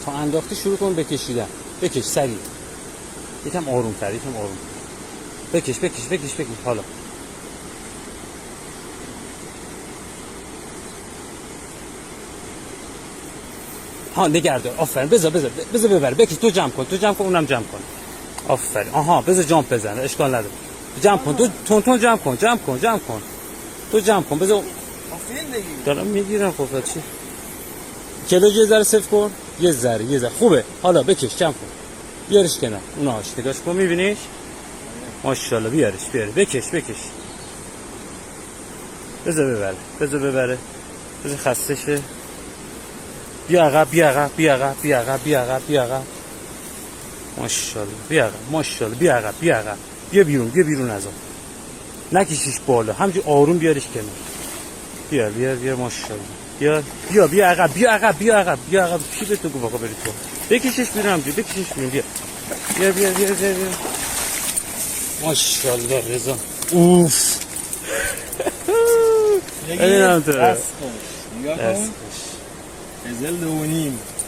تا انداختی شروع کن بکشیدن. بکش سریع. یکم آروم‌تر، یکم آروم. بکش بکش بکش بکش. حالا ها نگردار. آفرین. بذار ببر. بکش. تو جمع کن اونم جمع کن. آفرین. آها بذار جامپ بزن. اشکال نداره. جمع کن. تو تون جمع کن. تو جمع کن. بذار آفرین دیگه. دارم میگیرم. خب چی؟ کلاج یه ذره صفر کن. یه ذره. خوبه. حالا بکش جمع کن. بیارش کنار. اوناش نگاش کن. میبینیش؟ ماشاءالله. بیارش. بکش. بذار ببره. بذار خسته شه. بیا عقب. ماشاءالله. بیا عقب. بیا بیرون از اون. نکشیش بالا. همینجوری آروم بیارش کنار. بیا ماشاءالله. بیا عقب. کی به تو گفت آقا بری تو؟ بکشش بیرون همینجوری. بیا. ماشاءالله رضا. اوف. اینم تو. دست خوش. نگاه کن. ازل 2.5